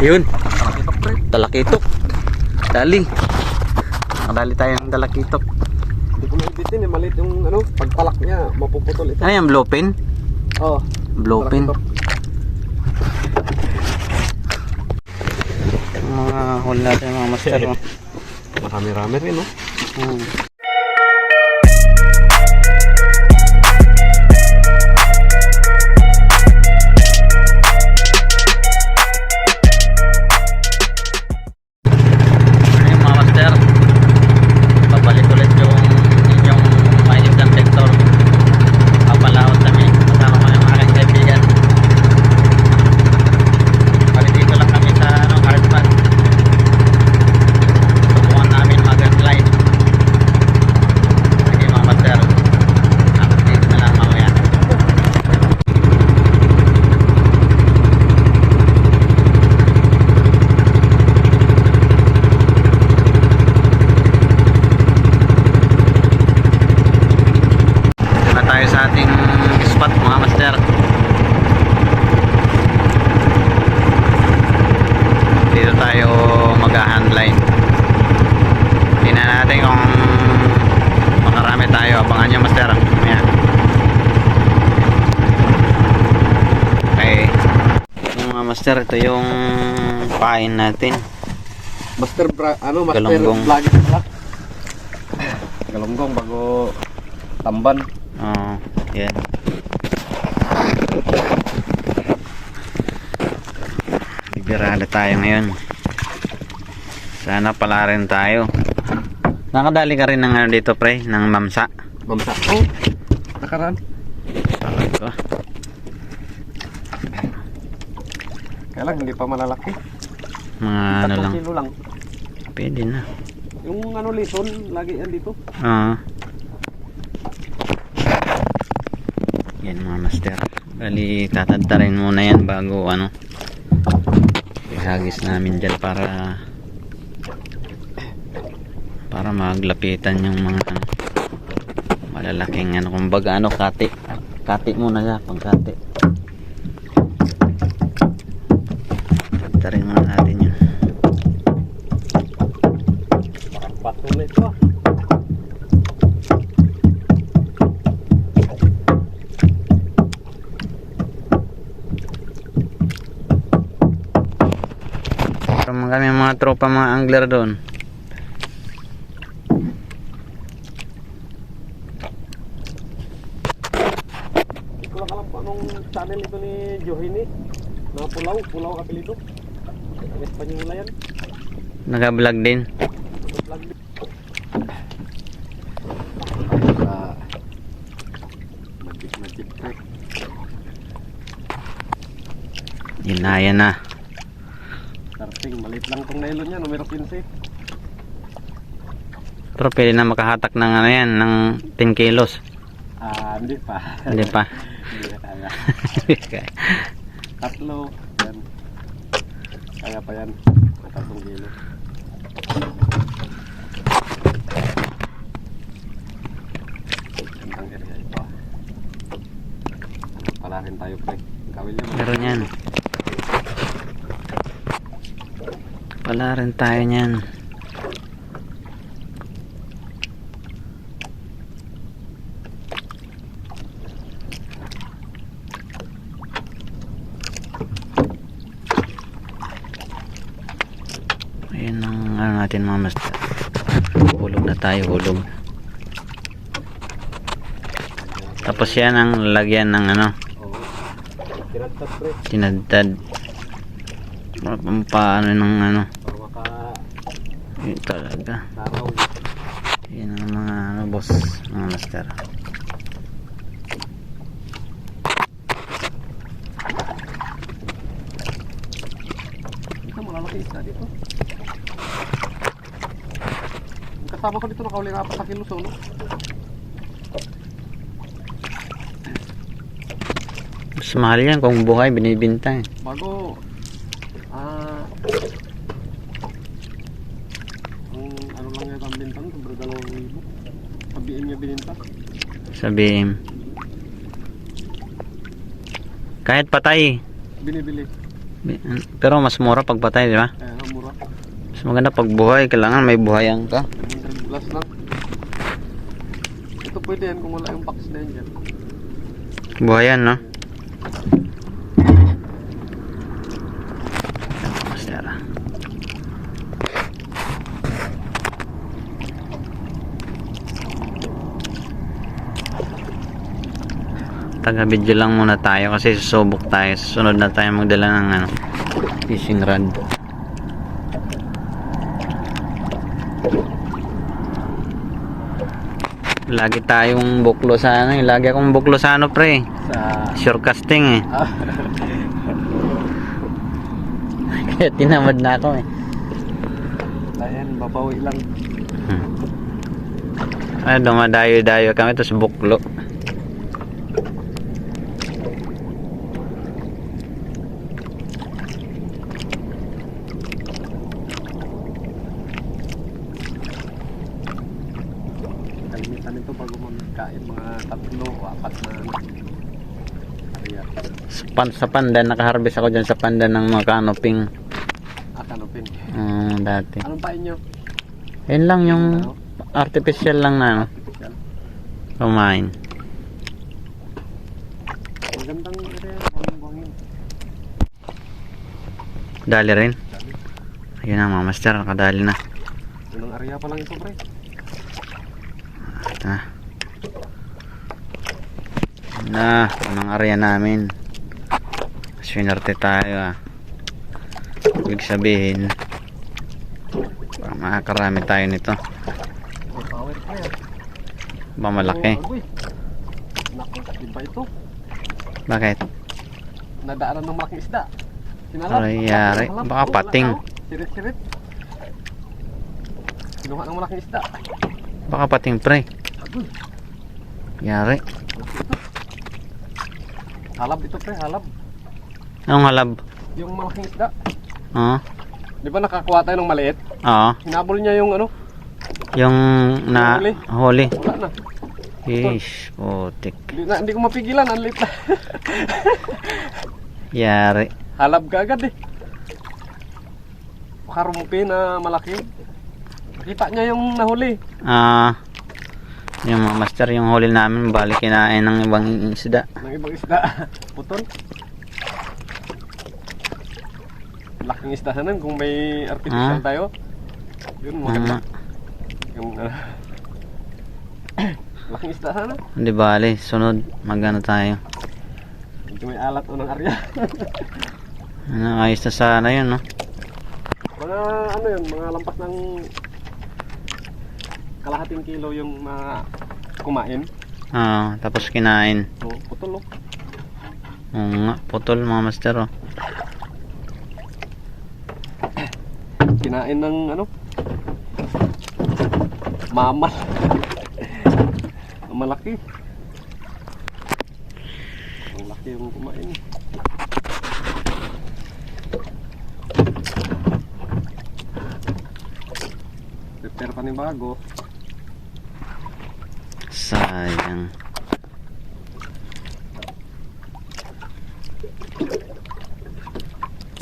Yun. Dalakitok. Dali. Nakadali tayo ng dalakitok. Hindi ko maibitin eh. Maliit yung ano, pagpalak niya, mapuputol ito. Ano yan, blowpin? Oo. Blowpin. Mga huli natin mga master. Marami-rami rin, no? Ayun mga master, babalik ulit yung inyong mining sector. Papalaot kami, kasama ko yung aking kaibigan. Bali dito lang kami sa hardpan. Subukan namin mag-line. Sige mga master, update na lang mamaya. Dito na tayo sa ating spot mga master. Dito tayo mag-handline. Tingnan natin kung makarami tayo. Abangan nyo master. Ayan. Okay. Yung mga master, ito yung pain natin. Master, master Galunggong. vlogging pala. Galunggong bago tamban. Oo, yan. Bibirada tayo ngayon. Sana pala rin tayo. Nakadali ka rin ng ano dito pre, ng mamsa. Mamsa. Oh, nakaraan. Talag ko. Kaya lang, hindi pa malalaki. Mga ano 3 lang. kilo lang. Pwede na. Yung ano lison, lagi yan dito. Oo. Yan mga master. Bali, tatadtarin muna yan bago ano. Ihagis namin dyan para maglapitan yung mga ano, malalaking ano, kumbaga ano, kati. Kati muna siya, pagkati. Tadtarin muna natin yun. Bato na ito. Kami mga tropa, mga angler doon. Hindi ko lang alam kung anong channel ito ni Johini. Na Pulaw apelido. Ang Espanyola yan. Nag-vlog din. Vlog din. Magic trick. Yan na. Starting, maliit lang itong nylon niya, numero 15. Pero pwede na makahatak ng ano yan, ng 10 kilos. Hindi pa. Hindi pa. Hindi na kaya. Tatlo. Yan. Kaya pa yan. 3 kilo. Ang area ito. Pala rin tayo pre. Gawin niya. Meron yan. Wala rin tayo niyan. Ayan ang ano natin mga master. Hulog na tayo, hulog. Tapos yan ang lagyan ng ano, Tinadtad pre. tinadtad. Paano ng ano. Para maka Yun talaga. taraw. Yan ang mga ano, boss, mga master. Ito malalaki isda dito. Ang kasama ko dito nakahuli nga pa sa kilos no? Mas mahal yan kung buhay, binibinta eh. Bago ano lang yung ang bintang, sobrang 2,000. Sabihin niya bininta. Sabihin. Kahit patay. Binibili. Pero mas mura pag patay, di ba? Mura. Mas maganda pag buhay. Kailangan may buhayan ka. 100 plus lang. Ito pwede yan kung wala yung box na yan dyan. Buhayan, no? Master. Taga-video lang muna tayo kasi susubok tayo. Susunod na tayo magdala ng ano, fishing rod. Lagi tayong buklo sa ano, lagi akong buklo sa ano, pre. Sa... Sure casting eh. Kaya tinamad na ako eh. Ayan, babawi lang. Ay, dumadayo-dayo kami tapos buklo. Kalimitan nito bago magkain mga 3 o 4 na area. Sa pandan, nakaharvest ako dyan sa pandan ng mga canoping. Kanopin. Dati. Anong pain nyo? Yun lang yung artificial lang na ano, Artificial. kumain. Magandang area. Buhangin. Dali rin. Ayun na mga master, nakadali na. Unang area pa lang ito, pre. Ito na. Na, unang area namin. Swinerte tayo ah. Ibig sabihin, makakarami tayo nito. Oh, power pre. Ba malaki? Oh, naku, iba ito. Bakit? Nadaanan ng malaking isda. Sinalap. Aray, yari. Halap. Baka pating. Sirit-sirit. Kinuha ng malaking isda. Baka pating pre. Agoy. Yari. Halab ito pre, halab. Anong halab? Yung malaking isda. Oo. Di ba nakakuha tayo ng maliit? Oo. Hinabol niya yung ano? Yung na huli. Wala na. Ish, putik. Hindi ko mapigilan, ang liit na. Yari. Halab ka agad eh. Karumpi na malaki. Kita niya yung nahuli. Yung mga master, yung huli namin, balik kinain ng ibang isda. Ng ibang isda. Putol. Laking isda sana kung may artificial tayo. Yun, maganda. Yung laking isda sana. Hindi bali, sunod, magano tayo. Medyo may alat o ng arya. Ayos na sana yun, no? Mga ano yun, mga lampas ng kalahating kilo yung mga kumain. Tapos kinain. So, putol oh. Oo nga, putol mga master, oh. Kinain ng ano? Mamal. Malaki. Ang laki yung kumain. Prepare pa ni bago. Sayang.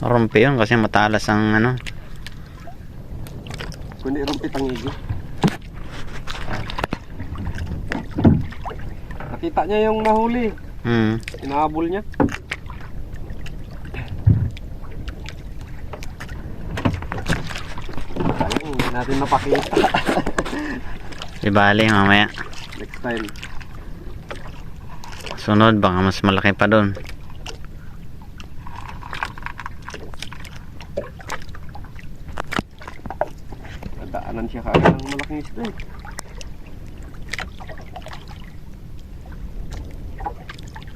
Rumpi yun kasi matalas ang ano. Kundi rumpit ang igi. Nakita niya yung nahuli. Inahabol niya. Sayang, hindi natin napakita. Di bali, mamaya. Next time. Sunod, baka mas malaki pa doon. Nadaanan siya kaagad ng malaking isda eh.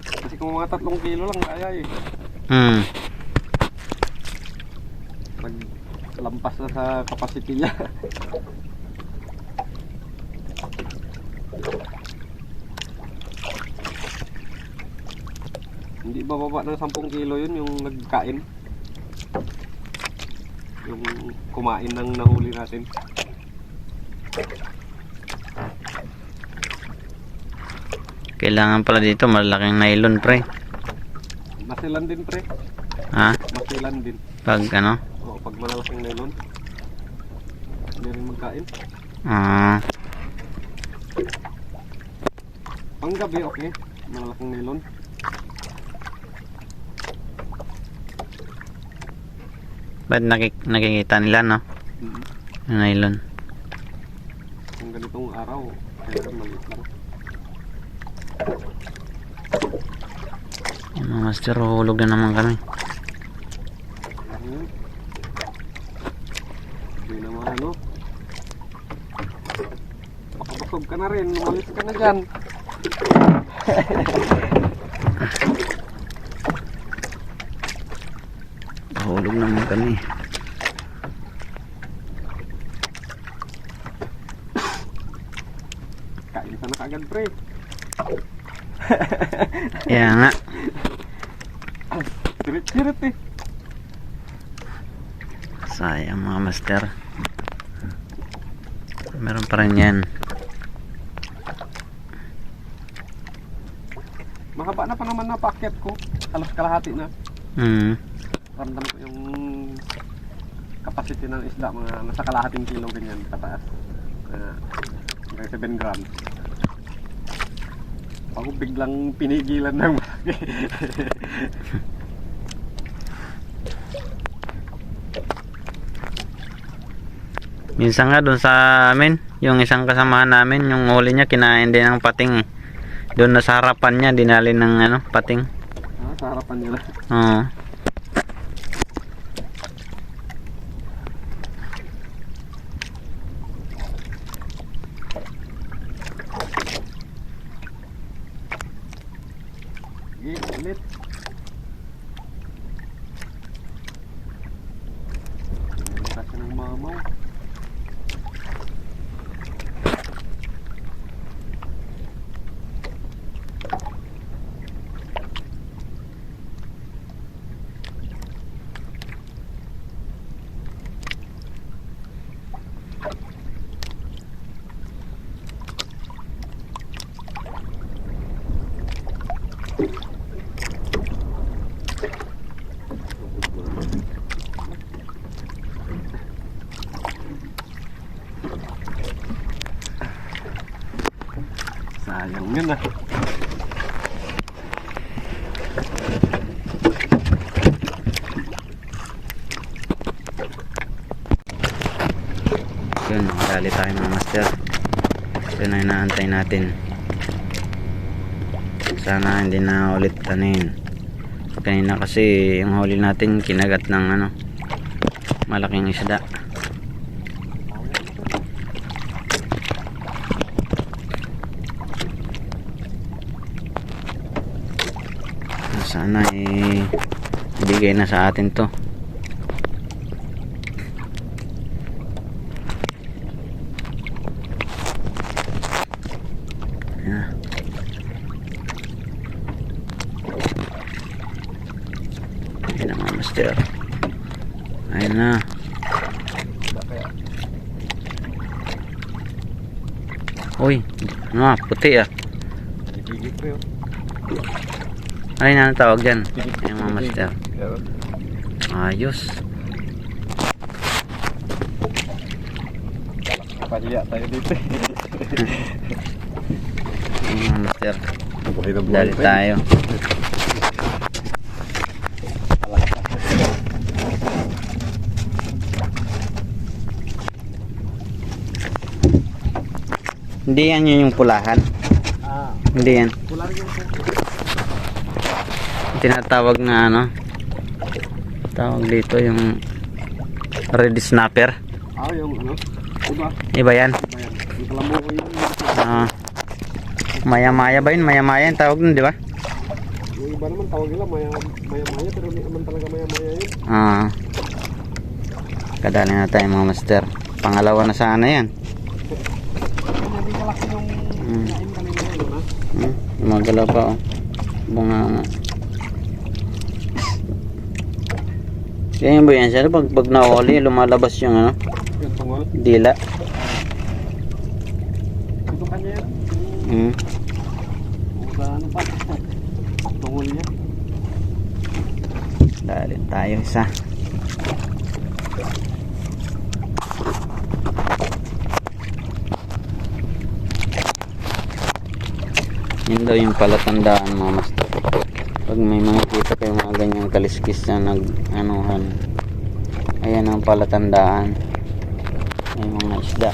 Kasi kung mga 3 kilo lang kaya eh. Naglampas na sa capacity niya. Hindi bababa ng 10 kilo yun yung nagkain. Yung kumain ng nahuli natin. Kailangan pala dito malaking nylon, pre. Masilan din pre. Ha? Masilan din. Pag ano? Oo, pag malalaking nylon. Hindi rin magkain. Ah, Panggabi, okay. Malalaking nylon. ba't nakikita nila, no? Mm. Yung nylon. Kung ganitong araw, kaya maliit lang. Yung mga master, hulog na naman kami. Ayun. Hindi naman ano. Bakabasog ka na rin, umalis ka na dyan. Hulog naman kami. Kain ka na kagad, pre. Kaya nga. Sirit-sirit eh. Sayang mga master. Meron pa rin yan. Mahaba na pa naman na packet ko. Halos kalahati na. Ramdam ko yung capacity ng isda, mga nasa kalahating kilo ganyan kataas. Hanggang 7 grams. Ako biglang pinigilan ng Minsan nga doon sa amin, yung isang kasamahan namin, yung huli niya kinain din ng pating. Doon na sa harapan niya, dinali ng ano, pating. sa harapan nila. Oo. Ulit. Kasi ng mamaw. Sayang yun ah. Yun, dali tayo mga master. Yun na inaantay natin. Sana hindi na ulit tanin. Kanina kasi yung huli natin kinagat ng ano, malaking isda. Sana ibigay na sa atin to. Ayan. Ayan na mga master. Ayan na. Uy, ano puti ah. Ibigit ko yun. Ano na ang tawag dyan? Ayan mga master. Ayos. Pahiya tayo dito. Ayan mga master. Buhay na buhay Dali pa yun. tayo. Hindi yan yun yung pulahan. Hindi yan. Wala rin yung Tinatawag na ano, tawag dito yung red snapper. yung ano? Diba? Iba yan. Ayan. Yung kalamuko yun. Maya-maya ba yun? Maya-maya yung tawag nun, di ba? Yung iba naman tawag nila maya-maya pero hindi naman talaga maya-maya yun. Kadali na tayo mga master. Pangalawa na sana yan. Hindi kalaki yung kain kanina yun, ha? Gumagalaw pa oh. Bunga nga. Ganyan ba yan siya? Pag nahuli, lumalabas yung ano, Yung tungol. dila. Ito kanya yan. Ano pa? Tungol niya. Dali tayo isa. Yun daw yung palatandaan mga master. Pag may makikita kayo mga ganyang kaliskis na nag-anuhan, ayan ang palatandaan. May mga isda.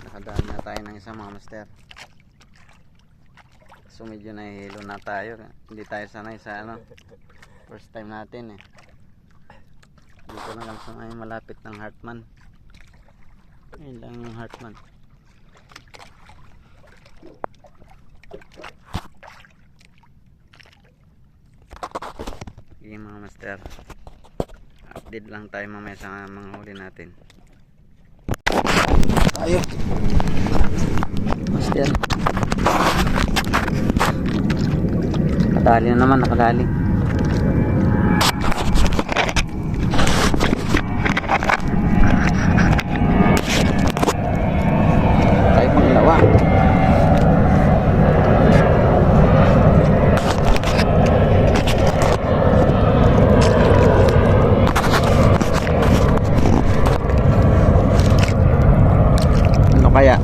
Nakadaan na tayo ng isa mga master. So medyo nahihilo na tayo. Hindi tayo sanay sa ano. First time natin eh. Dito na lang sa may malapit ng Hartman. Ayun lang yung Hartman. Sige mga master, update lang tayo mamaya sa mga huli natin. Tayo master, nakadali na naman, nakadali. Tayo pang lawa. Kaya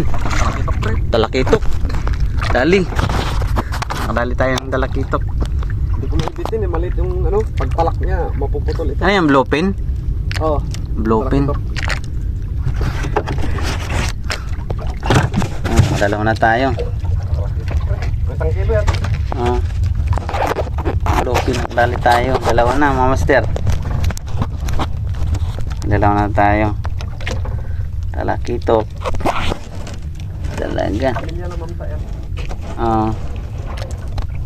yun, dalakitok. Dali. Nakadali tayo ng dalakitok. Hindi ko maibitin eh, maliit yung ano, pagpalak niya, mapuputol ito. Ano yan, blowpin? Oo. Blowpin. Dalawa na tayo. Isang kilo yan. Blowpin, nakadali tayo. Dalawa na mga master. Dalawa na tayo. Dalakitok. Talaga. Alin yan naman tayo.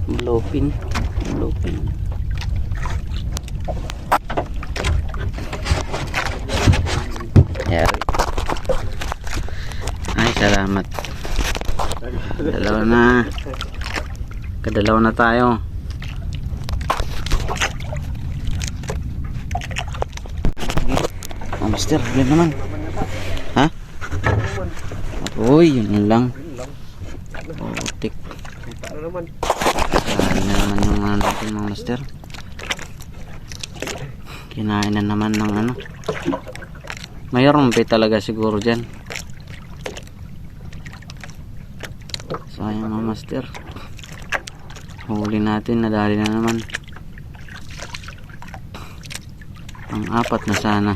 Blowpin. Blowpin. Yari. Ay, salamat. Dalawa na. Kadalawa na tayo. Oh, mister, yun naman. Ha? Uy, yun lang. Putik. Ano naman? Kinain na naman yung ano natin mga master. Kinain na naman ng ano. Mayroon pa talaga siguro dyan. So ayan mga master, huli natin, nadali na naman. Ang apat na sana.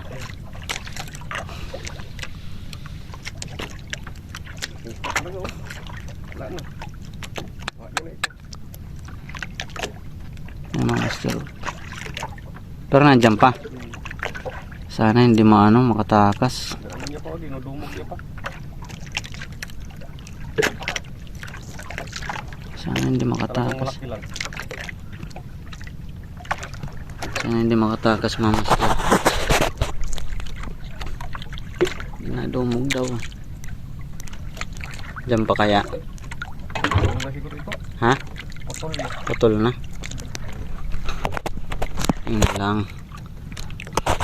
Ayan mga master, pero nandyan pa. Sana hindi makatakas. Sana hindi makatakas. Malaki lang. Sana hindi makatakas mga master. Nadumog daw. Diyan pa kaya? Ano na siguro ito? Ha? Putol na. Putol na. Yun lang.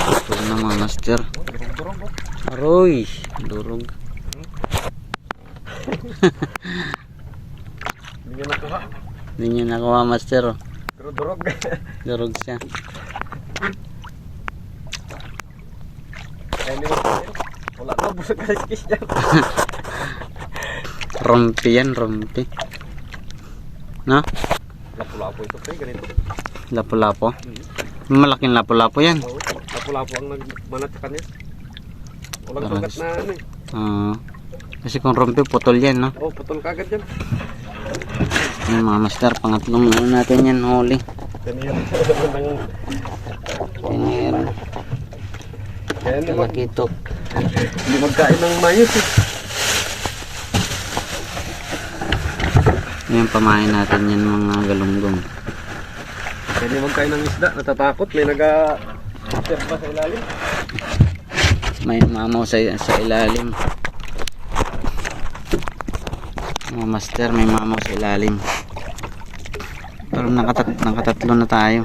Putol na mga master. Durog-durog oh. Aroy! Durog. Hindi niya nakuha. Hindi niya nakuha master. Pero durog. Durog siya. Kaya hindi mo tayo. Wala na, busog kaliskis niya. Rompi yan, rompi. No? Lapu-lapo ito pre, ganito. Lapu-lapo. Malaking lapu-lapo yan. Oo, lapu-lapo ang nagmanat sa kanya. Walang Parang- sugat na ano eh. Kasi kung rompi, putol yan, no? Oh, putol kagad yan. Yan mga master, pangatlong ano natin yan, huli. Ganyan. Pinir. Kaya hindi Kalakitok. magkain ng mayos eh. Yan, pamain natin yan mga galunggong. Kaya hindi magkain ng isda, natatakot. May naga-serve pa sa ilalim. May mamaw sa ilalim. Mga master, may mamaw sa ilalim. Pero nakatatlo na tayo.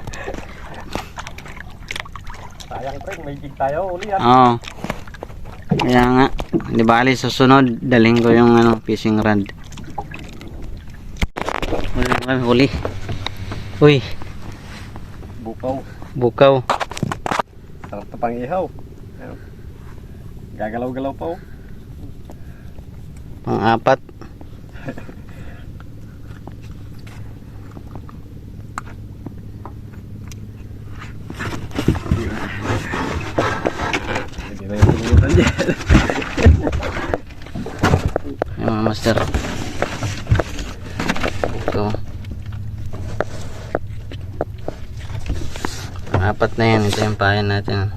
Sayang pre, may gig tayo uli yan. Oo. Kaya nga, di bali susunod, daling ko yung fishing rod. Huli na kami, huli. Uy, Bukaw. bukaw. Sarap na pang ihaw. Ayun. Gagalaw-galaw pa oh. Pang-apat. Hindi na yung tulutan dyan. Yung mga master. Bukaw. Pang-apat na yan, ito yung payan natin.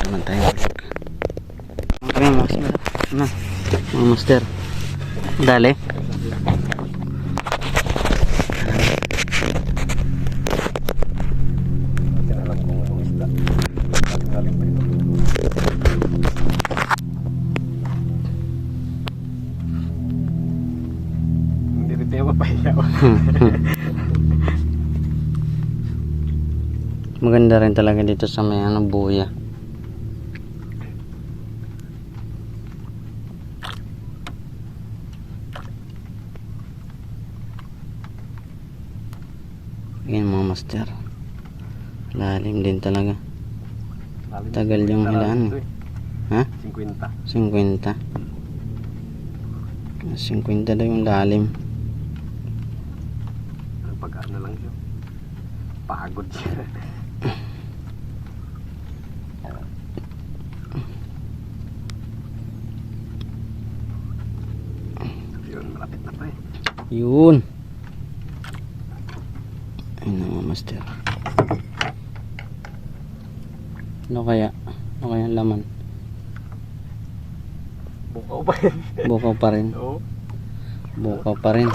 Naman tayo. Okay, mga master. Ano? Mga master. Dali. Hindi na alam kung anong isda. Galing pa ito. Hindi rin tayo mapahiyaw. Maganda rin talaga dito sa may buya. Ayan mga master. Lalim din talaga. Tagal yung hilaan. Ha? 50. 50. 50 daw yung lalim. Ang pag-ano na lang siya. Pagod siya. Yun, malapit na pa eh. Yun. Ayun na mga master. Ano kaya? Ano kaya ang laman? Bukaw pa yun. Bukaw pa rin. Oo. Bukaw pa rin.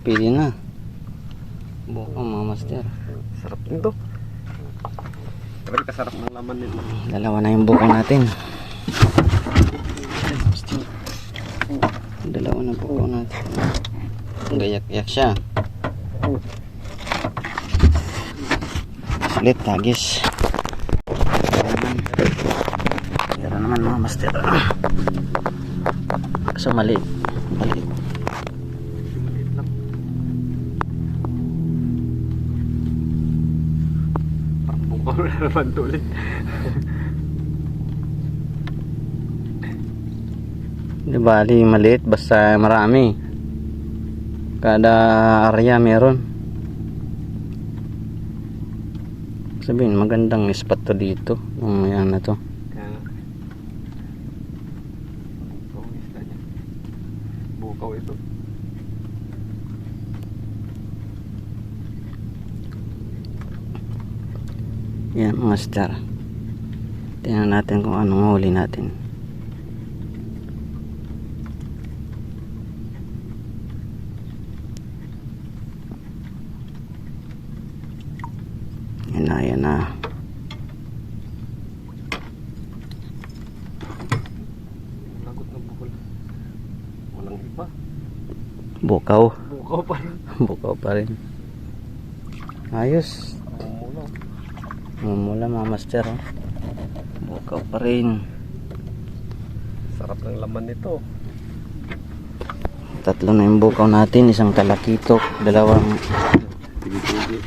Pili na. Bukaw mga master. Sarap din to. Talagang kasarap ng laman nito. Dalawa na yung bukaw natin. Dalawa na bukaw natin. Gayak-yak siya. Sulit, tagis. Pero naman mga master. So maliit. Maliit. Maliit lang. Parang bukaw na naman to ulit. Di bali maliit basta marami. Kada area meron. Sabihin magandang spot to dito. Yan na to. Kaya bukaw isda niya. Bukaw ito. Yan mga star. Tingnan natin kung anong huli natin. Yan na. Lagot ng bukol. Walang iba. Bukaw. Bukaw pa rin. Bukaw pa rin. Ayos. Mumula. Mumula mga master. Oh. Bukaw pa rin. Sarap ng laman nito. Tatlo na yung bukaw natin. Isang talakitok. Dalawang Tigi-tigi.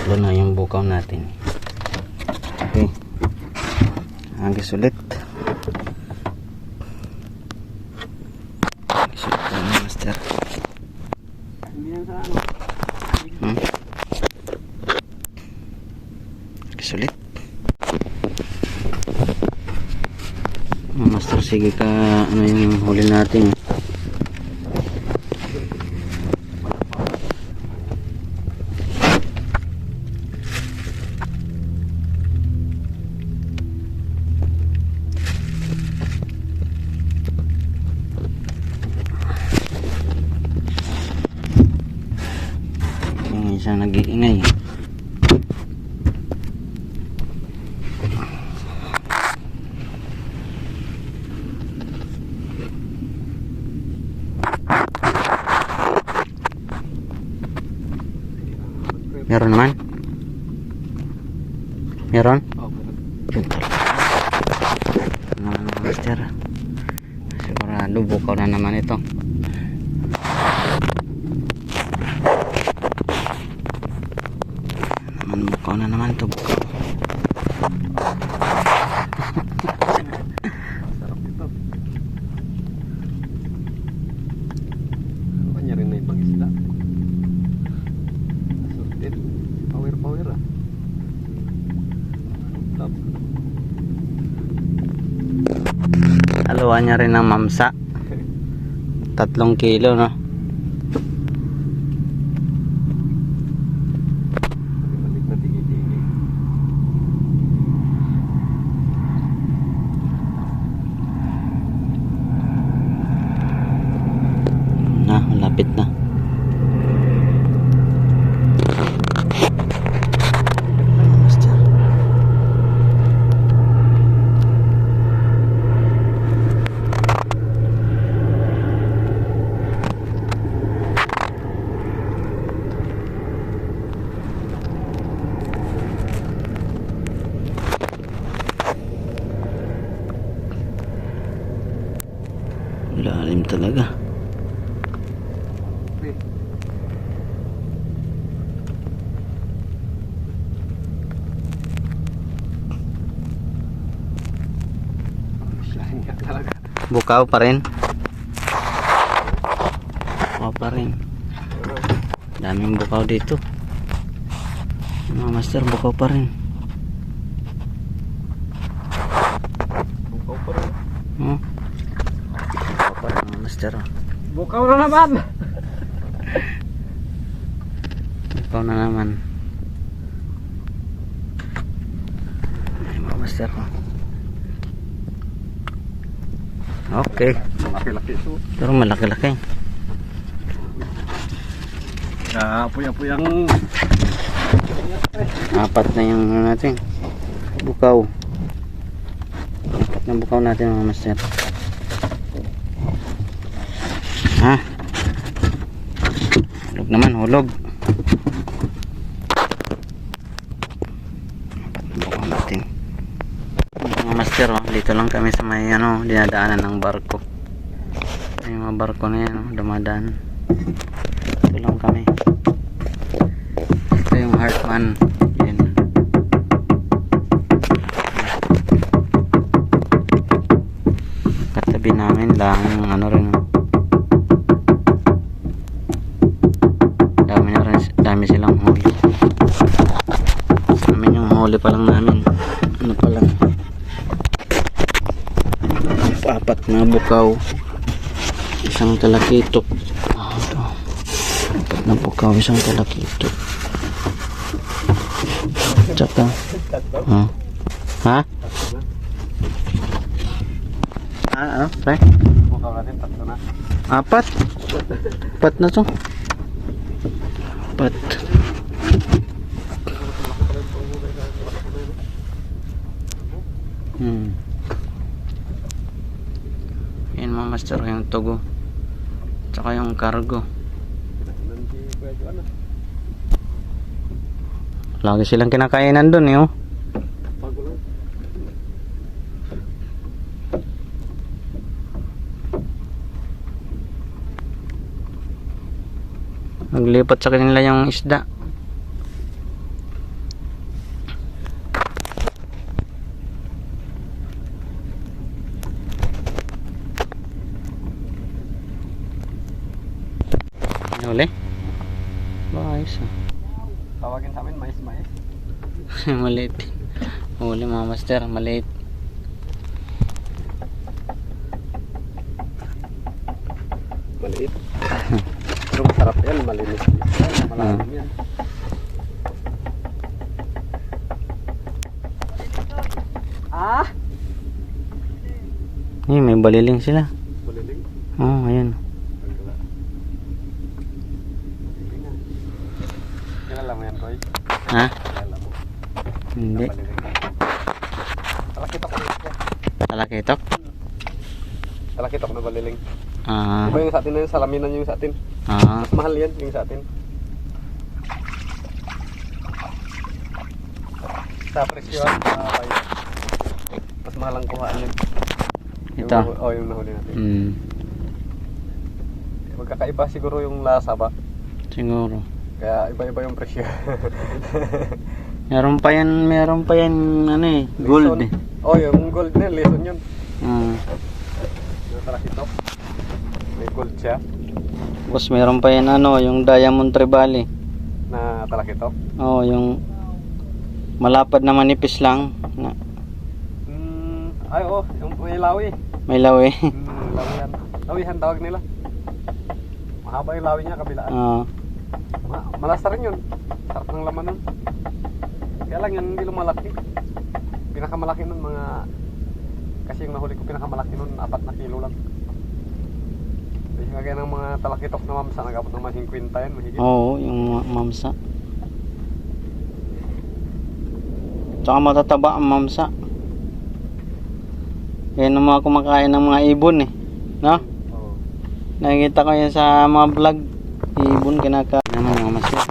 tatlo na yung bukaw natin. Okay. Agis ulit. Agis ulit tayo master. Hindi yan sa ano. Agis ulit. Master, sige ka, ano yung huli natin. Yung isa nag-iingay. Meron naman? Meron? Oh, meron. Mga master, sigurado bukaw na naman ito. Bukaw na naman ito, bukaw. Sarap ito. Kanya rin na ibang isda. Assorted. Power ah. Top. Haluan niya rin ng mamsa. 3 kilo, no? Balik na tigi-tigi. Na, malapit na. Lalim talaga. Okay. Siyahin nga talaga. Bukaw pa rin. Bukaw pa rin. Daming bukaw dito. Mga master, bukaw pa rin. Bukaw pa rin. Oh. Bukaw pa rin mga master. Oh. Bukaw na naman! Bukaw na naman. Ay mga master. Oh. Okay. Malaki-laki ito. Pero malaki-laki. Apoy-apoy ang... 4 na yung ano natin. Bukaw. 4 na bukaw natin mga master. Ha? Hulog naman, hulog. 4 na bukaw natin. Mga master, oh, dito lang kami sa may ano, dinadaanan ng barko. Yung mga barko na yan, oh, dumadaan. Dito lang kami. Ito yung Hartman. Yan. Katabi namin lang ano rin. Dami silang huli. Sa amin yung huli pa lang namin. Ano pa lang. 4 na bukaw. Isang talakitok. Ito. na bukaw, isang talakito. Tsaka, ha? Ano, pre? Bukaw natin, tatlo na. Apat? Apat na to. Apat. Yan mga master, yung tugo. Tsaka yung cargo. Lagi silang kinakainan dun eh, oh. Bago lang. Naglipat sa kanila yung isda. Uli? Bayos ah. Tawagin sa amin, mais. Maliit. Uli mga master, maliit. Maliit. Pero masarap yan, malinis. Malalim yan. Ah! May baliling sila. Maliling. Oh, ayun. Kilala mo yan, Roy? Ha? Kilala mo. Hindi. Talakitok na ito. Talakitok? Talakitok na baliling. Ah. Diba yung sa atin na yun, salaminan yung sa atin. Ah. Mas mahal yan yung sa atin. Sa presyo at sa bayo. Mas mahal ang kuhaan yun. Ito? Yung nahuli natin. Magkakaiba siguro yung lasa ba? Siguro. Kaya iba-iba yung presyo. Meron pa yan ano eh, gold eh. Oh, yung gold na, lesson yun. Yung talakitok. May gold siya. Tapos meron pa yan ano, yung diamond trevally. Na talakitok. Oh, yung malapad na manipis lang. Ay, oh, yung may lawi. May lawi. Lawihan. Lawihan tawag nila. Mahaba yung lawi niya, kabilaan. Malasa rin yun. Sarap ng laman nun. Kaya lang yan, hindi lumalaki. Pinakamalaki nun mga... Kasi yung nahuli ko pinakamalaki nun, 4 na kilo lang. Hindi kagaya ng mga talakitok na mamsa, nagabot ng mga 50 yan, mahigit. Oo, yung mamsa. Tsaka matataba ang mamsa. Yan ang mga kumakain ng mga ibon eh. No? Oo. Nakikita ko yan sa mga vlog. Ibon kinakain naman mga masya.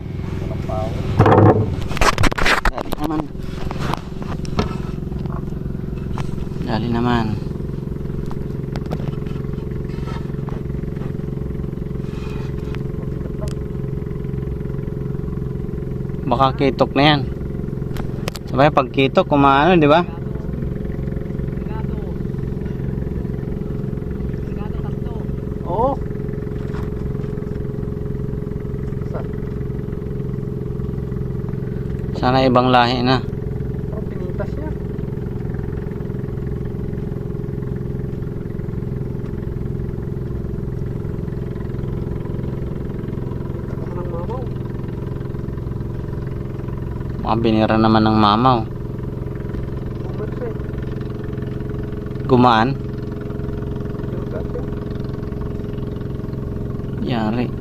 Walang pao. Dali naman. Dali naman. Baka kitok na yan. Sabay pag kitok kumaano, di ba? Oo. Sana ibang lahi na. Parang pinitas niya. Taka ng mamaw. Mga binira naman ng mamaw. Umat siya eh. Gumaan. Pinugat siya. Yari.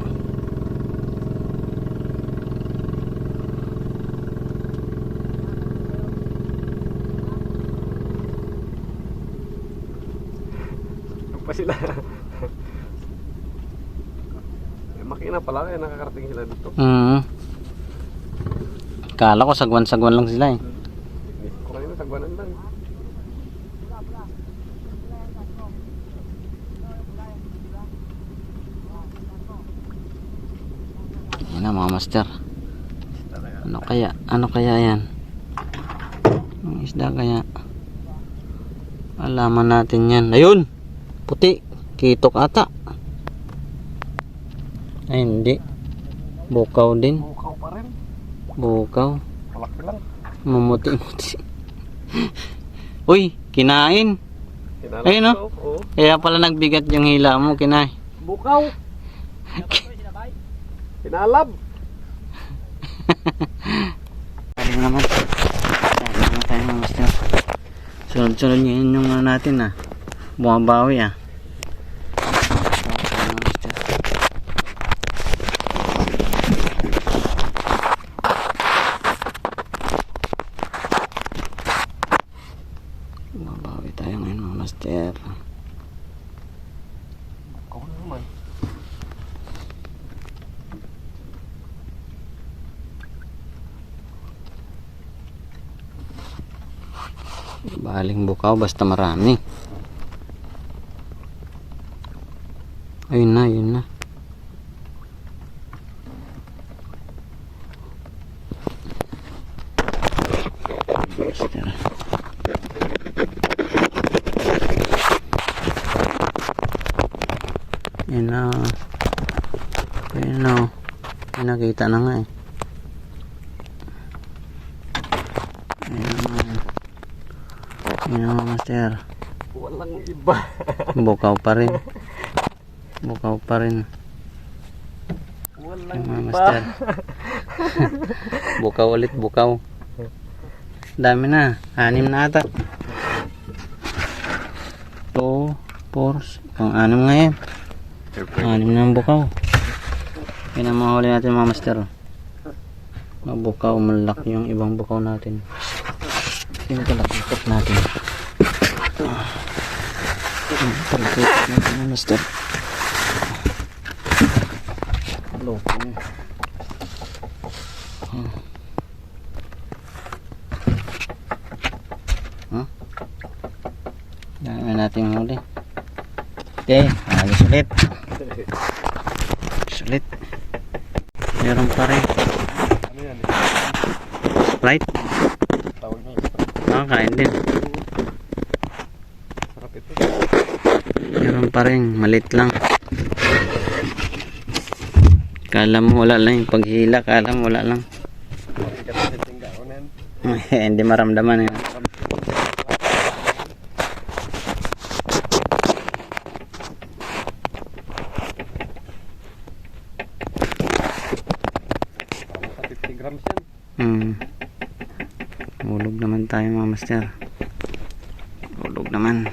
Pa sila. Makina pala kaya nakakarating sila dito. Kala ko sagwan-sagwan lang sila eh. Kung kanina sagwanan lang. Yan na mga master. Ano kaya yan? Ang isda kaya? Alaman natin yan. Ayun! Puti. Kitok ata. Ay hindi. Bukaw din. Bukaw pa rin. Bukaw. Malaki lang. Mamuti-muti. Uy! Kinain. Ayun no? Oo. Kaya pala nagbigat yung hila mo. Kinain. Bukaw. Pinalab. Galing naman. Galing naman tayo mga master. Sunod-sunod ngayon yung natin bumabawi Mga master. Bumabawi tayo ngayon mga master. Ikaw na naman. Baling bukaw basta marami. Ayun na, ayun na. Master. Ayun na. Ayun na. Ayun nakita na nga Ayun na mga master. Walang iba. Bukaw pa rin. Bukaw pa rin. Walang Mga iba. master. Bukaw ulit, bukaw. Dami na. 6 na ata. 2, 4, pang-6 ngayon. 6 na ang bukaw. Yan ang mga huli natin mga master. Mabukaw, malaki yung ibang bukaw natin. Pinakalakikot natin. Pinakalakikot natin mga master. Loko niya. Dami natin huli. Okay, alis ulit. Sulit. Meron pa rin. Ano yan? Sprite. Tawag niya. Kain din. Sarap ito. Meron pa rin. Malit lang. Kala mo wala lang yung paghila. Kala mo wala lang. Hindi maramdaman yun. Grams yan. Hulog naman tayo mga master. Hulog naman.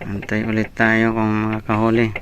Antay ulit tayo kung makakahuli.